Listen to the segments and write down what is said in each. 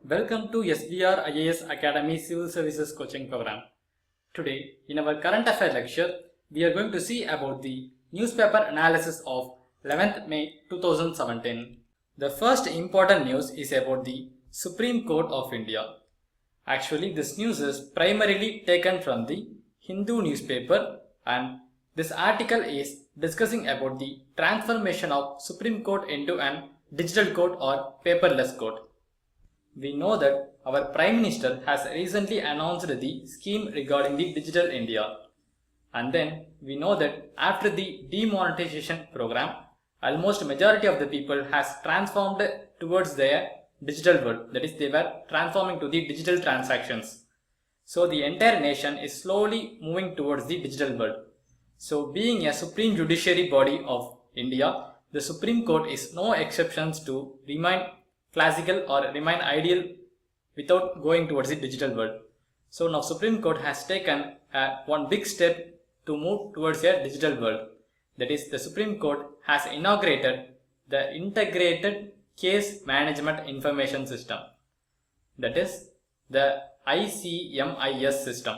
Welcome to SVR IAS Academy Civil Services Coaching Program. Today, in our current affair lecture, we are going to see about the newspaper analysis of 11th May 2017. The first important news is about the Supreme Court of India. Actually, this news is primarily taken from the Hindu newspaper, and this article is discussing about the transformation of Supreme Court into an digital court or paperless court. We know that our Prime Minister has recently announced the scheme regarding the Digital India. And then we know that after the demonetization program, almost majority of the people has transformed towards their digital world. That is, they were transforming to the digital transactions. So the entire nation is slowly moving towards the digital world. So being a supreme judiciary body of India, the Supreme Court is no exceptions to remain classical or remain ideal without going towards the digital world. So now Supreme Court has taken one big step to move towards a digital world. That is, the Supreme Court has inaugurated the Integrated Case Management Information System. That is the ICMIS system.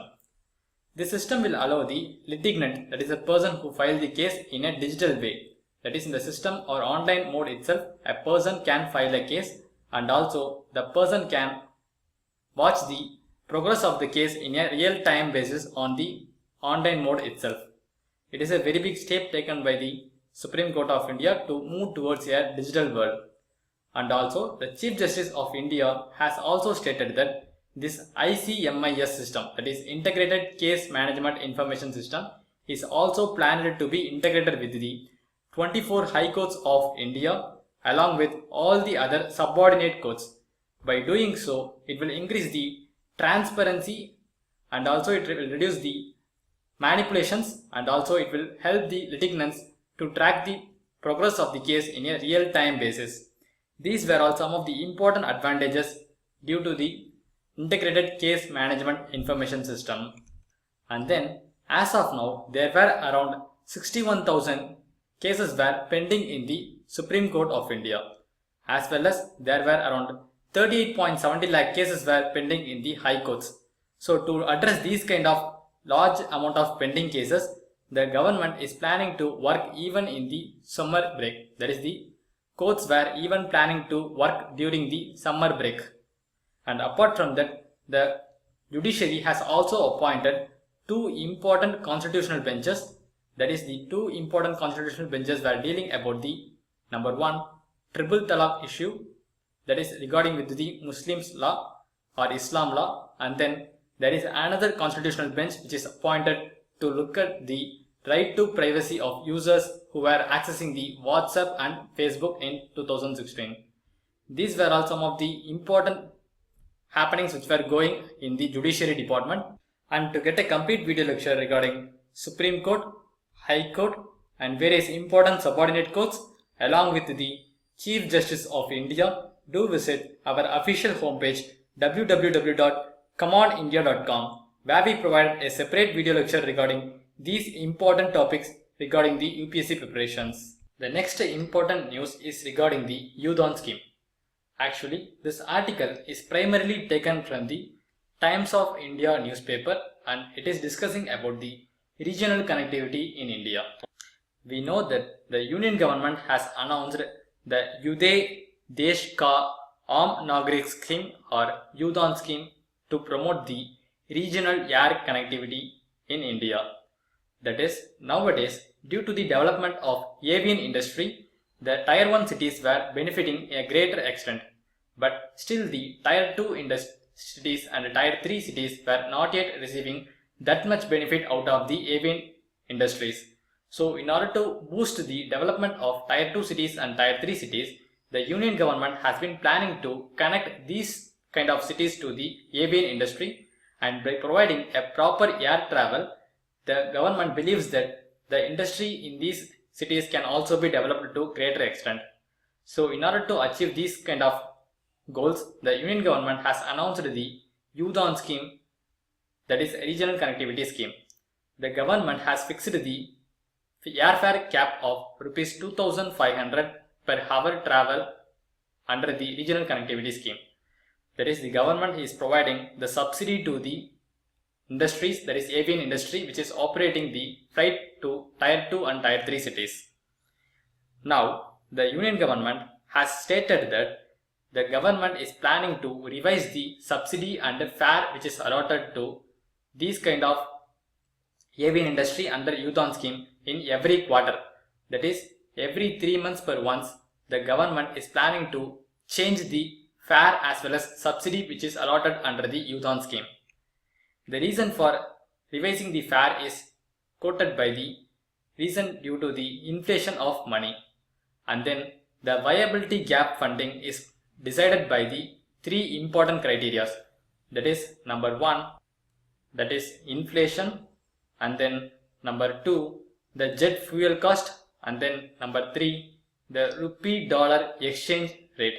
This system will allow the litigant, that is the person who filed the case, in a digital way. That is, in the system or online mode itself, a person can file a case, and also the person can watch the progress of the case in a real-time basis on the online mode itself. It is a very big step taken by the Supreme Court of India to move towards a digital world. And also the Chief Justice of India has also stated that this ICMIS system, that is Integrated Case Management Information System, is also planned to be integrated with the 24 High Courts of India along with all the other subordinate courts. By doing so, it will increase the transparency, and also it will reduce the manipulations, and also it will help the litigants to track the progress of the case in a real-time basis. These were all some of the important advantages due to the Integrated Case Management Information System. And then, as of now, there were around 61,000 cases were pending in the Supreme Court of India, as well as there were around 38.70 lakh cases were pending in the High Courts. So to address these kind of large amount of pending cases, the government is planning to work even in the summer break. That is, the courts were even planning to work during the summer break. And apart from that, the judiciary has also appointed two important constitutional benches. That is, the two important constitutional benches were dealing about the number one, triple talaq issue, that is regarding with the Muslims law or Islam law, and then there is another constitutional bench which is appointed to look at the right to privacy of users who were accessing the WhatsApp and Facebook in 2016. These were all some of the important happenings which were going in the judiciary department. And to get a complete video lecture regarding Supreme Court, High Court and various important subordinate courts along with the Chief Justice of India, do visit our official homepage www.comeonindia.com, where we provide a separate video lecture regarding these important topics regarding the UPSC preparations. The next important news is regarding the Youth On scheme. Actually, this article is primarily taken from the Times of India newspaper, and it is discussing about the regional connectivity in India. We know that the Union government has announced the Yude Desh Ka Aam Nagrik scheme or Youth On scheme to promote the regional air connectivity in India. That is, nowadays, due to the development of aviation industry, the Tier 1 cities were benefiting a greater extent, but still the Tier 2 cities and Tier 3 cities were not yet receiving that much benefit out of the aviation industries. So in order to boost the development of Tier 2 cities and Tier 3 cities, the Union government has been planning to connect these kind of cities to the aviation industry, and by providing a proper air travel, the government believes that the industry in these cities can also be developed to greater extent. So in order to achieve these kind of goals, the Union government has announced the Youth On scheme, that is regional connectivity scheme. The government has fixed the airfare cap of Rs 2,500 per hour travel under the regional connectivity scheme. That is, the government is providing the subsidy to the industries, that is aviation industry, which is operating the flight to tier 2 and tier 3 cities. Now, the union government has stated that the government is planning to revise the subsidy and fare which is allotted to these kind of aviation industry under Youth On scheme in every quarter. That is, every 3 months per once, the government is planning to change the fare as well as subsidy which is allotted under the Youth On scheme. The reason for revising the fare is quoted by the reason due to the inflation of money, and then the viability gap funding is decided by the three important criteria. That is, number 1, that is inflation, and then number 2, the jet fuel cost, and then number 3, the rupee dollar exchange rate.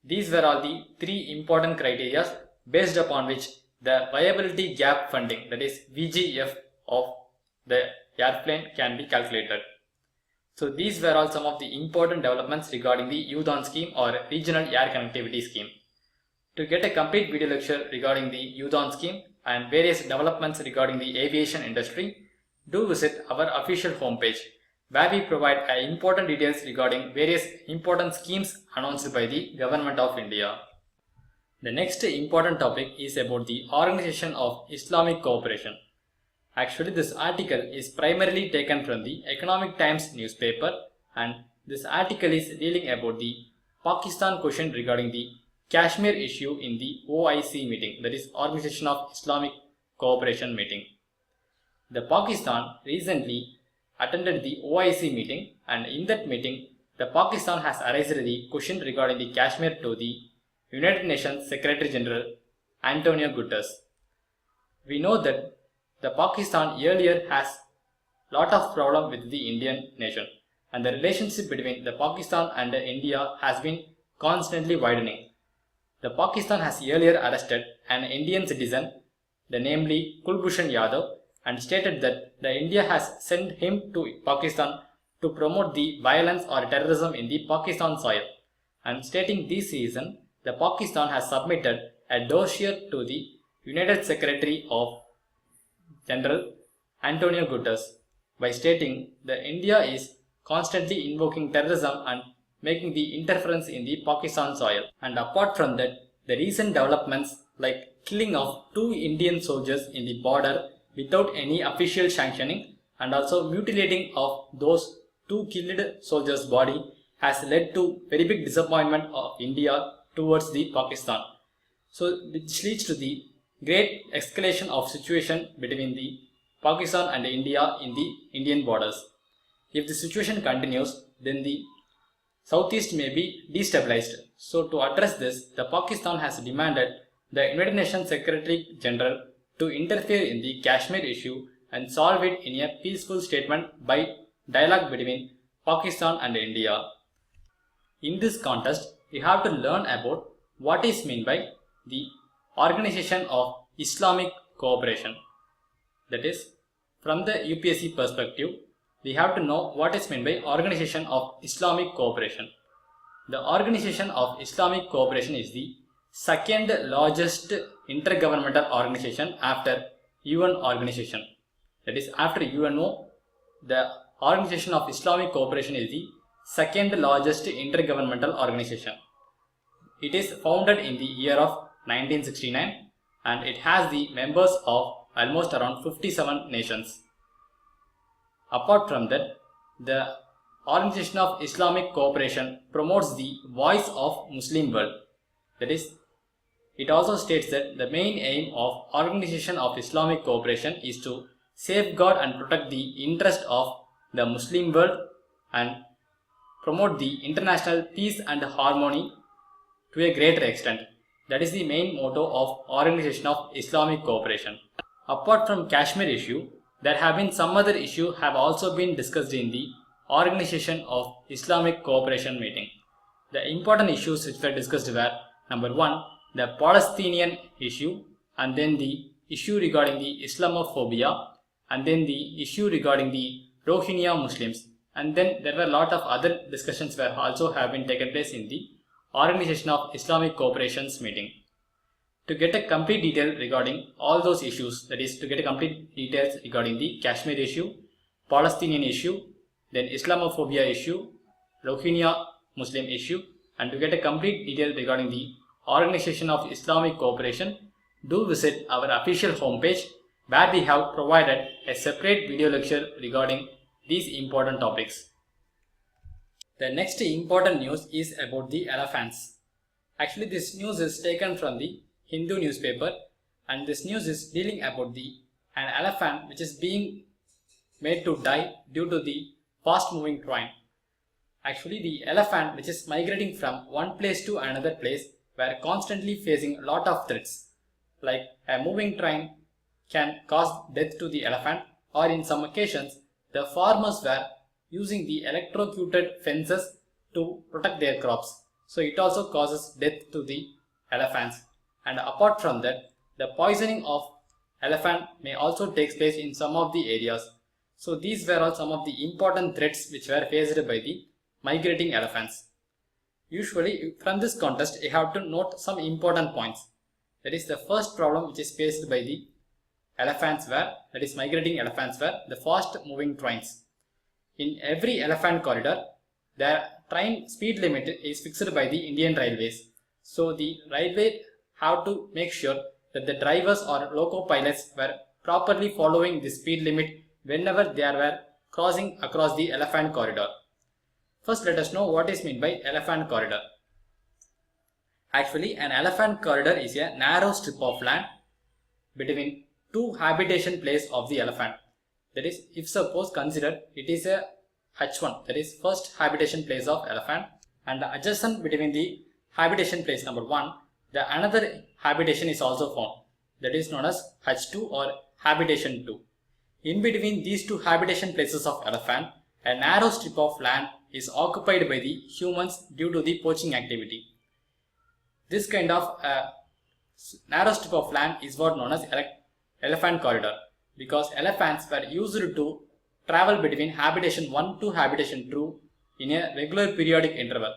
These were all the three important criteria based upon which the viability gap funding, that is VGF, of the airplane can be calculated. So these were all some of the important developments regarding the Youth On scheme or regional air connectivity scheme. To get a complete video lecture regarding the Youth On scheme and various developments regarding the aviation industry, do visit our official homepage, where we provide important details regarding various important schemes announced by the Government of India. The next important topic is about the Organization of Islamic Cooperation. Actually, this article is primarily taken from the Economic Times newspaper, and this article is dealing about the Pakistan question regarding the Kashmir issue in the OIC meeting, that is Organization of Islamic Cooperation meeting. The Pakistan recently attended the OIC meeting, and in that meeting, the Pakistan has raised the question regarding the Kashmir to the United Nations Secretary General Antonio Guterres. We know that the Pakistan earlier has lot of problem with the Indian nation, and the relationship between the Pakistan and India has been constantly widening. The Pakistan has earlier arrested an Indian citizen, the namely Kulbhushan Yadav, and stated that the India has sent him to Pakistan to promote the violence or terrorism in the Pakistan soil, and stating this reason, the Pakistan has submitted a dossier to the United Secretary of General Antonio Guterres by stating that India is constantly invoking terrorism and making the interference in the Pakistan soil. And apart from that, the recent developments like killing of 2 Indian soldiers in the border without any official sanctioning, and also mutilating of those 2 killed soldiers' body has led to very big disappointment of India towards the Pakistan. So which leads to the great escalation of situation between the Pakistan and India in the Indian borders. If the situation continues, then the southeast may be destabilized. So to address this, the Pakistan has demanded the United Nations Secretary General to interfere in the Kashmir issue and solve it in a peaceful statement by dialogue between Pakistan and India. In this context, we have to learn about what is meant by the Organization of Islamic Cooperation. That is, from the UPSC perspective, we have to know what is meant by Organization of Islamic Cooperation. The Organization of Islamic Cooperation is the second largest intergovernmental organization after UN organization. That is, after UNO, the Organization of Islamic Cooperation is the second largest intergovernmental organization. It is founded in the year of 1969, and it has the members of almost around 57 nations. Apart from that, the Organization of Islamic Cooperation promotes the voice of Muslim world. That is, it also states that the main aim of Organization of Islamic Cooperation is to safeguard and protect the interest of the Muslim world and promote the international peace and harmony to a greater extent. That is the main motto of Organization of Islamic Cooperation. Apart from Kashmir issue, there have been some other issues have also been discussed in the Organization of Islamic Cooperation meeting. The important issues which were discussed were, number 1, the Palestinian issue, and then the issue regarding the Islamophobia, and then the issue regarding the Rohingya Muslims, and then there were a lot of other discussions were also have been taken place in the Organization of Islamic Cooperation's meeting. To get a complete detail regarding all those issues, that is to get a complete details regarding the Kashmir issue, Palestinian issue, then Islamophobia issue, Rohingya Muslim issue, and to get a complete detail regarding the Organization of Islamic Cooperation, do visit our official homepage where we have provided a separate video lecture regarding these important topics. The next important news is about the elephants. Actually, this news is taken from the Hindu newspaper, and this news is dealing about an elephant which is being made to die due to the fast moving train. Actually, the elephant which is migrating from one place to another place were constantly facing a lot of threats, like a moving train can cause death to the elephant, or in some occasions the farmers were using the electrocuted fences to protect their crops. So it also causes death to the elephants. And apart from that, the poisoning of elephant may also take place in some of the areas. So these were all some of the important threats which were faced by the migrating elephants. Usually from this context you have to note some important points. That is, the first problem which is faced by the elephants were, that is migrating elephants, were the fast moving trains. In every elephant corridor, the train speed limit is fixed by the Indian Railways. So the railway have to make sure that the drivers or loco pilots were properly following the speed limit whenever they were crossing across the elephant corridor. First, let us know what is meant by elephant corridor. Actually, an elephant corridor is a narrow strip of land between two habitation places of the elephant. That is, if suppose consider it is a H1, that is first habitation place of elephant, and adjacent between the habitation place number 1, the another habitation is also found, that is known as H2 or habitation 2. In between these two habitation places of elephant, a narrow strip of land is occupied by the humans due to the poaching activity. This kind of narrow strip of land is what known as elephant corridor, because elephants were used to travel between habitation 1 to habitation 2 in a regular periodic interval.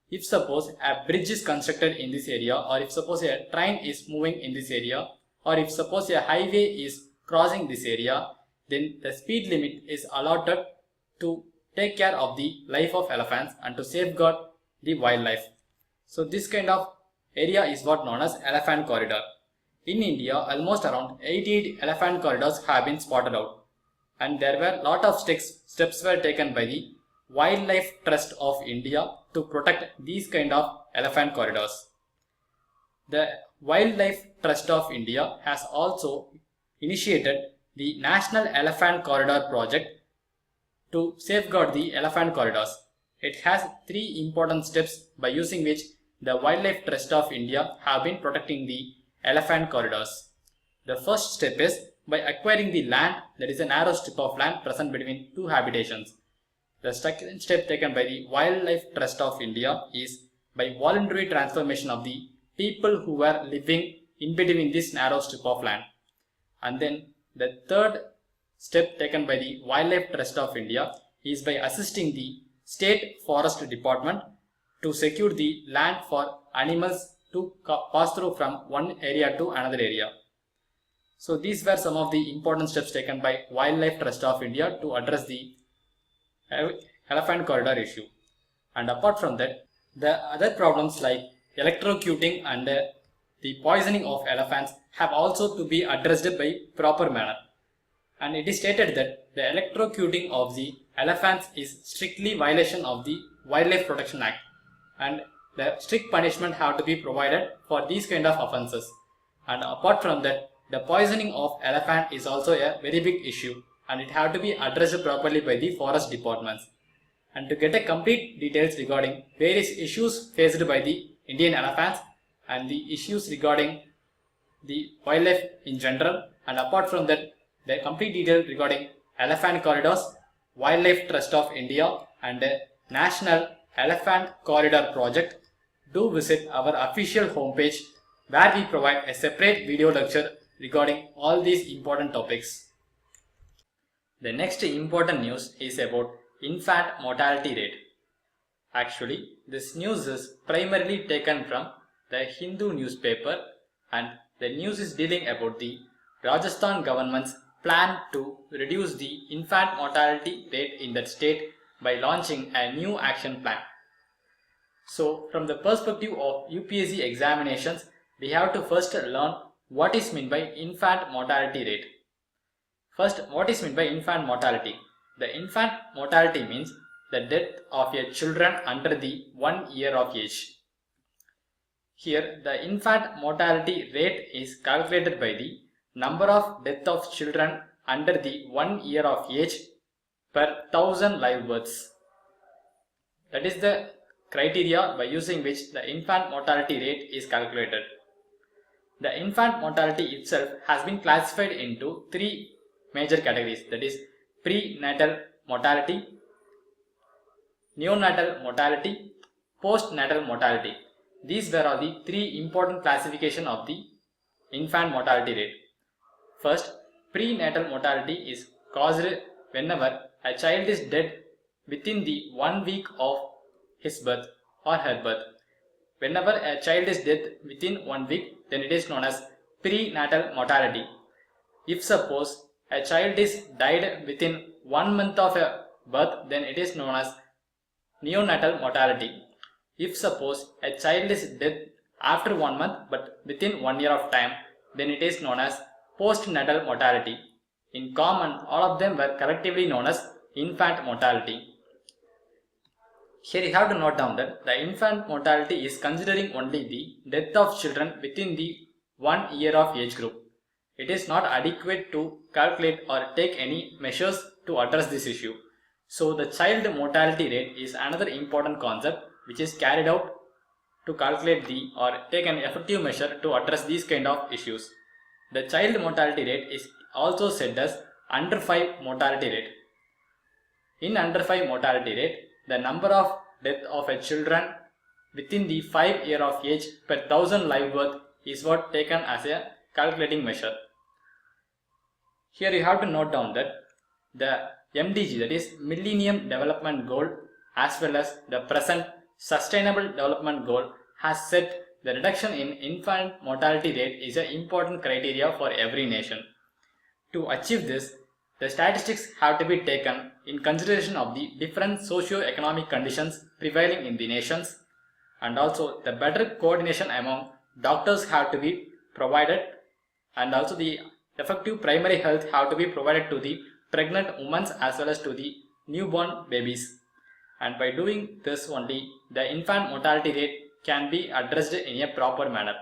If suppose a bridge is constructed in this area, or if suppose a train is moving in this area, or if suppose a highway is crossing this area, then the speed limit is allotted to take care of the life of elephants and to safeguard the wildlife. So this kind of area is what known as elephant corridor. In India, almost around 88 elephant corridors have been spotted out, and there were lot of steps were taken by the Wildlife Trust of India to protect these kind of elephant corridors. The Wildlife Trust of India has also initiated the National Elephant Corridor Project to safeguard the elephant corridors. It has 3 important steps by using which the Wildlife Trust of India have been protecting the elephant corridors. The first step is by acquiring the land, that is a narrow strip of land present between two habitations. The second step taken by the Wildlife Trust of India is by voluntary transformation of the people who were living in between this narrow strip of land. And then the third step taken by the Wildlife Trust of India is by assisting the State Forest Department to secure the land for animals to pass through from one area to another area. So these were some of the important steps taken by Wildlife Trust of India to address the elephant corridor issue. And apart from that, the other problems like electrocuting and the poisoning of elephants have also to be addressed by proper manner. And it is stated that the electrocuting of the elephants is strictly violation of the Wildlife Protection Act, and the strict punishment have to be provided for these kind of offences. And apart from that, the poisoning of elephant is also a very big issue, and it have to be addressed properly by the forest departments. And to get a complete details regarding various issues faced by the Indian elephants and the issues regarding the wildlife in general, and apart from that, the complete detail regarding elephant corridors, Wildlife Trust of India and National Elephant Corridor Project, do visit our official homepage where we provide a separate video lecture regarding all these important topics. The next important news is about infant mortality rate. Actually, this news is primarily taken from the Hindu newspaper, and the news is dealing about the Rajasthan government's plan to reduce the infant mortality rate in that state by launching a new action plan. So from the perspective of UPSC examinations, we have to first learn what is meant by infant mortality rate. First, what is meant by infant mortality? The infant mortality means the death of your children under the 1 year of age. Here, the infant mortality rate is calculated by the number of death of children under the 1 year of age per 1000 live births. That is the criteria by using which the infant mortality rate is calculated. The infant mortality itself has been classified into three major categories, that is prenatal mortality, neonatal mortality, postnatal mortality. These were all the three important classifications of the infant mortality rate. First, prenatal mortality is caused whenever a child is dead within the 1 week of his birth or her birth. Whenever a child is dead within 1 week, then it is known as prenatal mortality. If suppose a child is died within 1 month of a birth, then it is known as neonatal mortality. If suppose a child is dead after 1 month but within 1 year of time, then it is known as postnatal mortality. In common, all of them were collectively known as infant mortality. Here you have to note down that the infant mortality is considering only the death of children within the 1 year of age group. It is not adequate to calculate or take any measures to address this issue. So the child mortality rate is another important concept which is carried out to calculate the or take an effective measure to address these kind of issues. The child mortality rate is also said as under 5 mortality rate. In under 5 mortality rate, the number of death of a children within the 5 year of age per 1000 live birth is what taken as a calculating measure. Here you have to note down that the MDG, that is Millennium Development Goal, as well as the present Sustainable Development Goal, has set the reduction in infant mortality rate is an important criteria for every nation. To achieve this, the statistics have to be taken in consideration of the different socio-economic conditions prevailing in the nations, and also the better coordination among doctors have to be provided, and also the effective primary health have to be provided to the pregnant women as well as to the newborn babies. And by doing this only, the infant mortality rate can be addressed in a proper manner.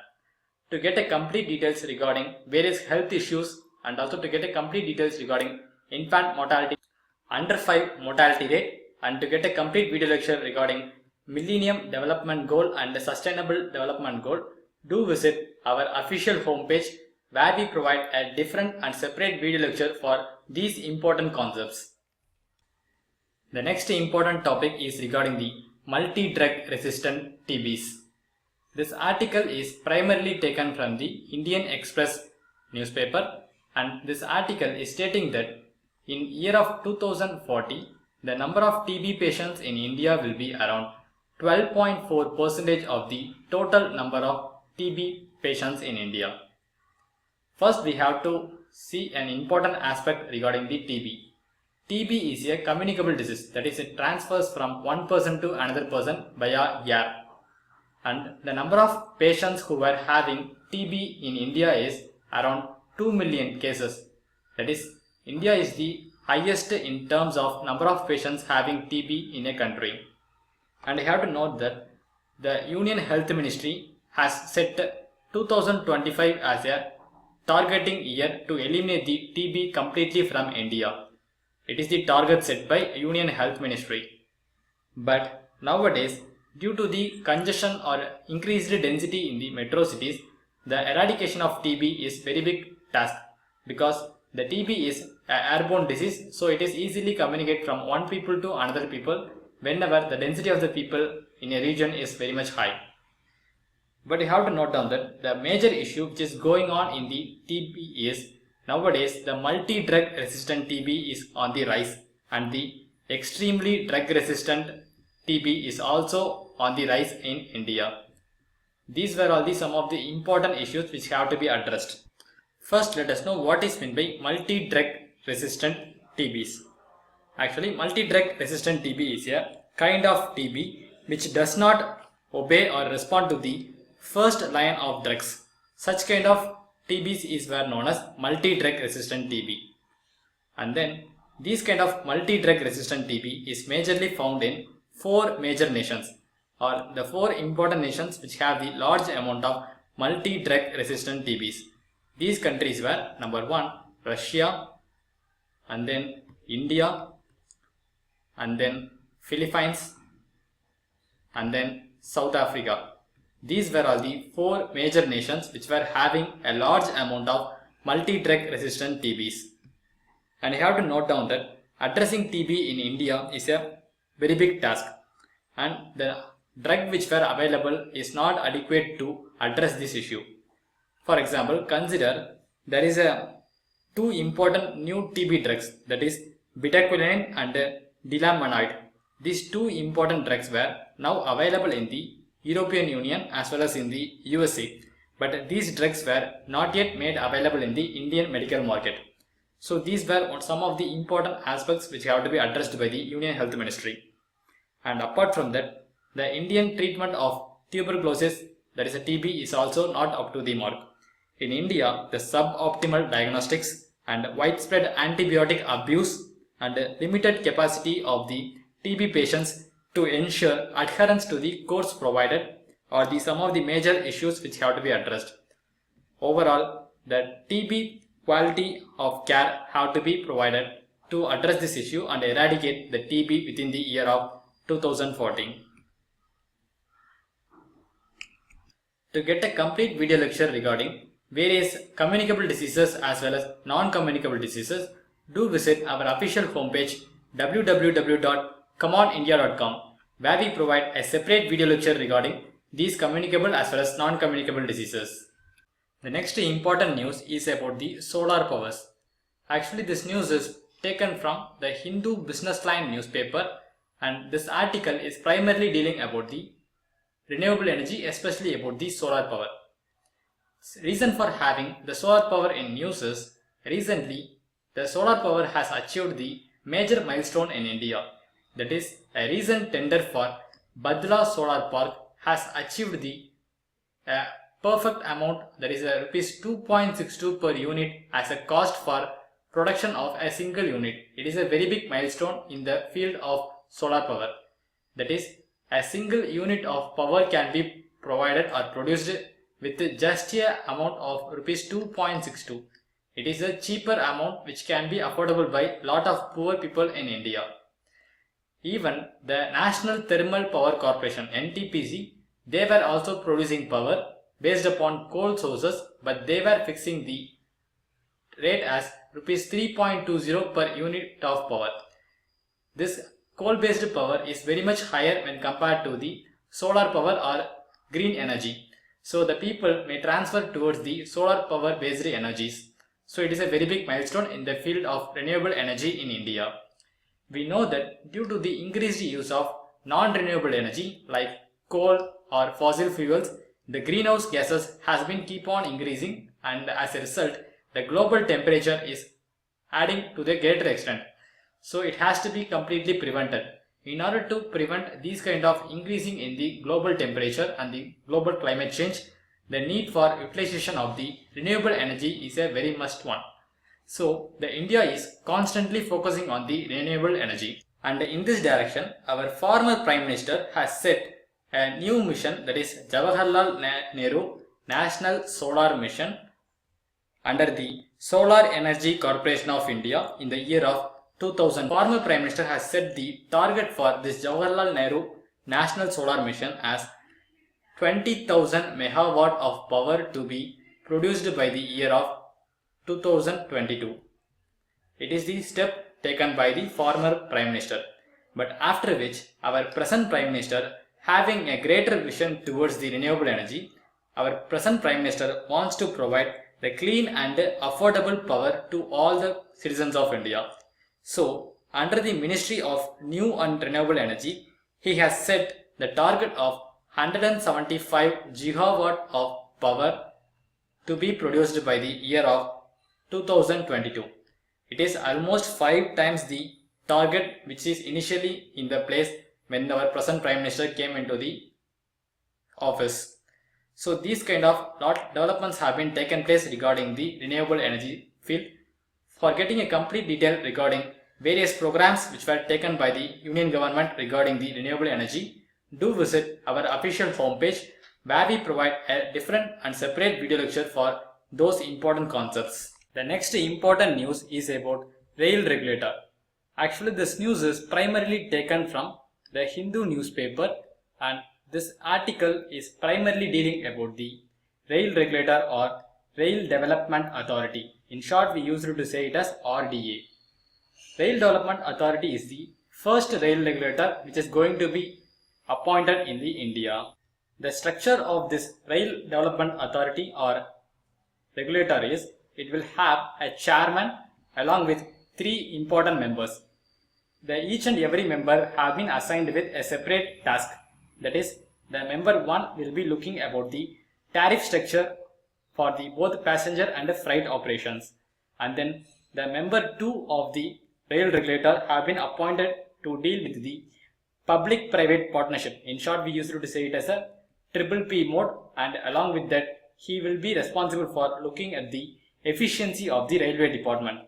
To get a complete details regarding various health issues and also to get a complete details regarding infant mortality, under 5 mortality rate, and to get a complete video lecture regarding Millennium Development Goal and the Sustainable Development Goal, do visit our official homepage where we provide a different and separate video lecture for these important concepts. The next important topic is regarding the multi-drug resistant TBs. This article is primarily taken from the Indian Express newspaper, and this article is stating that in year of 2040, the number of TB patients in India will be around 12.4% of the total number of TB patients in India. First, we have to see an important aspect regarding the TB. TB is a communicable disease, that is, it transfers from one person to another person via air. And the number of patients who were having TB in India is around 2 million cases. That is, India is the highest in terms of number of patients having TB in a country. And I have to note that the Union Health Ministry has set 2025 as a targeting year to eliminate the TB completely from India. It is the target set by Union Health Ministry. But nowadays, due to the congestion or increased density in the metro cities, the eradication of TB is very big task, because the TB is an airborne disease, so it is easily communicated from one people to another people whenever the density of the people in a region is very much high. But you have to note down that the major issue which is going on in the TB is nowadays the multi-drug resistant TB is on the rise, and the extremely drug resistant TB is also on the rise in India. These were all some of the important issues which have to be addressed. First, let us know what is meant by multi-drug resistant TBs. Actually, multi-drug resistant TB is a kind of TB which does not obey or respond to the first line of drugs. Such kind of TBs were known as multi-drug resistant TB. And then these kind of multi-drug resistant TB is majorly found in 4 major nations, or the 4 important nations which have the large amount of multi-drug resistant TBs. These countries were number 1 Russia, and then India, and then Philippines, and then South Africa. These were all the 4 major nations which were having a large amount of multi-drug resistant TBs. And you have to note down that addressing TB in India is a very big task, and the drug which were available is not adequate to address this issue. For example, consider there is a 2 important new TB drugs, that is betaquilone and dilamanide. These 2 important drugs were now available in the European Union as well as in the USA, but these drugs were not yet made available in the Indian medical market. So these were some of the important aspects which have to be addressed by the Union Health Ministry. And apart from that, the Indian treatment of tuberculosis, that is a TB, is also not up to the mark. In India, the suboptimal diagnostics and widespread antibiotic abuse and limited capacity of the TB patients to ensure adherence to the course provided are some of the major issues which have to be addressed. Overall, the TB quality of care have to be provided to address this issue and eradicate the TB within the year of 2014. To get a complete video lecture regarding various communicable diseases as well as non-communicable diseases, do visit our official homepage www.comeonindia.com, where we provide a separate video lecture regarding these communicable as well as non-communicable diseases. The next important news is about the solar powers. Actually, this news is taken from the Hindu Business Line newspaper, and this article is primarily dealing about the renewable energy, especially about the solar power. Reason for having the solar power in news is recently the solar power has achieved the major milestone in India. That is, a recent tender for Badla Solar Park has achieved the perfect amount, that is rupees 2.62 per unit as a cost for production of a single unit. It is a very big milestone in the field of solar power. That is, a single unit of power can be provided or produced with just a amount of rupees 2.62. It is a cheaper amount which can be affordable by lot of poor people in India. Even the National Thermal Power Corporation (NTPC), they were also producing power based upon coal sources, but they were fixing the rate as rupees 3.20 per unit of power. This coal based power is very much higher when compared to the solar power or green energy. So the people may transfer towards the solar power based energies. So it is a very big milestone in the field of renewable energy in India. We know that due to the increased use of non-renewable energy like coal or fossil fuels, the greenhouse gases has been keep on increasing, and as a result the global temperature is adding to the greater extent. So it has to be completely prevented. In order to prevent these kind of increasing in the global temperature and the global climate change, the need for utilization of the renewable energy is a very must one. So the India is constantly focusing on the renewable energy, and in this direction our former Prime Minister has set a new mission, that is Jawaharlal Nehru National Solar Mission, under the Solar Energy Corporation of India in the year of 2000. Former Prime Minister has set the target for this Jawaharlal Nehru National Solar Mission as 20,000 megawatt of power to be produced by the year of 2022. It is the step taken by the former Prime Minister, but after which our present Prime Minister, having a greater vision towards the renewable energy, our present Prime Minister wants to provide the clean and affordable power to all the citizens of India. So, under the Ministry of New and Renewable Energy, he has set the target of 175 gigawatt of power to be produced by the year of 2022. It is almost 5 times the target which is initially in the place when our present Prime Minister came into the office. So these kind of developments have been taken place regarding the renewable energy field. For getting a complete detail regarding various programs which were taken by the Union government regarding the renewable energy, do visit our official homepage where we provide a different and separate video lecture for those important concepts. The next important news is about rail regulator. Actually, this news is primarily taken from the Hindu newspaper, and this article is primarily dealing about the rail regulator or Rail Development Authority. In short, we used to say it as RDA. Rail Development Authority is the first rail regulator which is going to be appointed in the India. The structure of this Rail Development Authority or regulator is, it will have a chairman along with 3 important members. Each and every member have been assigned with a separate task. That is, the member 1 will be looking about the tariff structure for the both passenger and freight operations, and then the member 2 of the rail regulator have been appointed to deal with the public-private partnership. In short, we used to say it as a PPP mode, and along with that he will be responsible for looking at the efficiency of the railway department.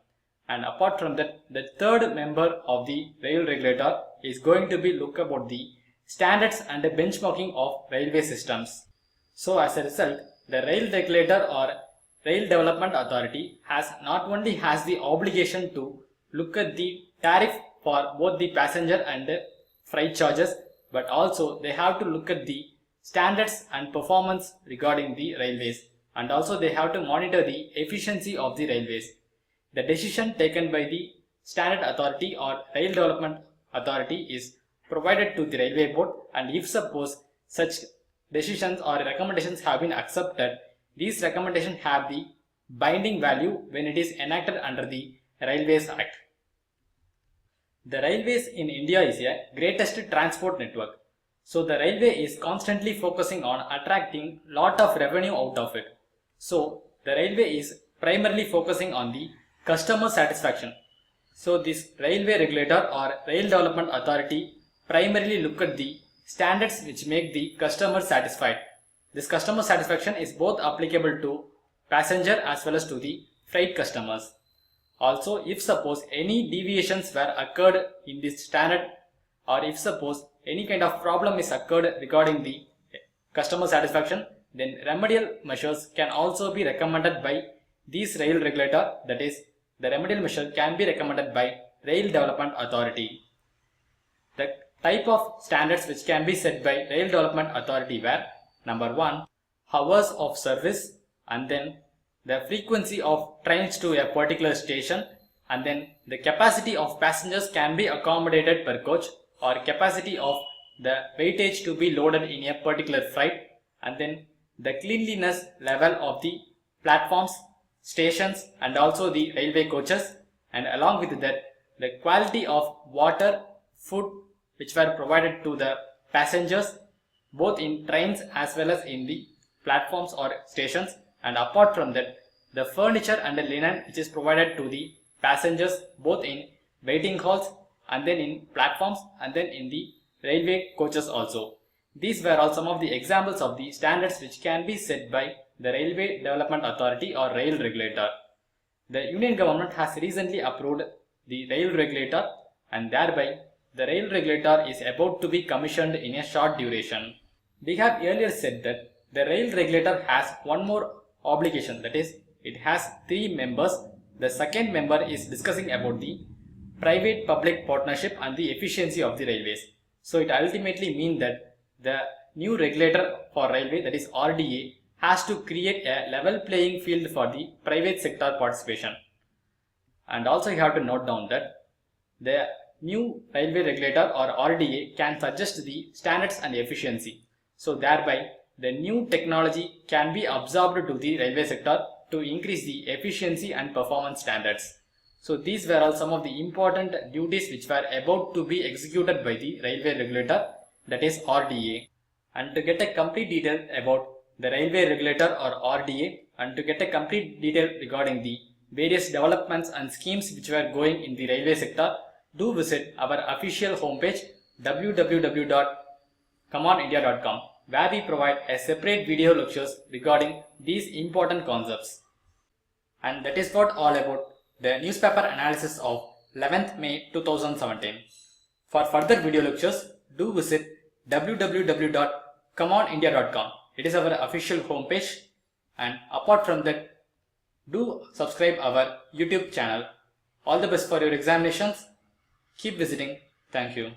And apart from that, the third member of the rail regulator is going to be look about the standards and the benchmarking of railway systems. So as a result, the rail regulator or Rail Development Authority not only has the obligation to look at the tariff for both the passenger and the freight charges, but also they have to look at the standards and performance regarding the railways, and also they have to monitor the efficiency of the railways. The decision taken by the Standard Authority or Rail Development Authority is provided to the Railway Board, and if suppose such decisions or recommendations have been accepted, these recommendations have the binding value when it is enacted under the Railways Act. The railways in India is a greatest transport network. So the railway is constantly focusing on attracting lot of revenue out of it. So the railway is primarily focusing on the customer satisfaction. So this railway regulator or Rail Development Authority primarily look at the standards which make the customer satisfied. This customer satisfaction is both applicable to passenger as well as to the freight customers. Also, if suppose any deviations were occurred in this standard, or if suppose any kind of problem is occurred regarding the customer satisfaction, then remedial measures can also be recommended by this rail regulator. That is, the remedial measure can be recommended by Rail Development Authority. The type of standards which can be set by Rail Development Authority were: number 1, hours of service, and then the frequency of trains to a particular station, and then the capacity of passengers can be accommodated per coach, or capacity of the weightage to be loaded in a particular freight, and then the cleanliness level of the platforms, stations, and also the railway coaches, and along with that the quality of water, food which were provided to the passengers both in trains as well as in the platforms or stations, and apart from that the furniture and the linen which is provided to the passengers both in waiting halls and then in platforms and then in the railway coaches also. These were all some of the examples of the standards which can be set by the Railway Development Authority or Rail Regulator. The Union Government has recently approved the Rail Regulator, and thereby the Rail Regulator is about to be commissioned in a short duration. We have earlier said that the Rail Regulator has one more obligation, that is, it has 3 members. The second member is discussing about the private-public partnership and the efficiency of the railways. So it ultimately means that the new regulator for railway, that is RDA, has to create a level playing field for the private sector participation. And also you have to note down that the new railway regulator or RDA can suggest the standards and efficiency. So thereby the new technology can be absorbed to the railway sector to increase the efficiency and performance standards. So these were all some of the important duties which were about to be executed by the railway regulator, that is RDA. and to get a complete detail about the railway regulator or RDA, and to get a complete detail regarding the various developments and schemes which were going in the railway sector, do visit our official homepage www.commandindia.com, where we provide a separate video lectures regarding these important concepts. And that is what all about the newspaper analysis of 11th May 2017. For further video lectures, do visit www.commandindia.com. It is our official homepage, and apart from that, do subscribe our YouTube channel. All the best for your examinations. Keep visiting. Thank you.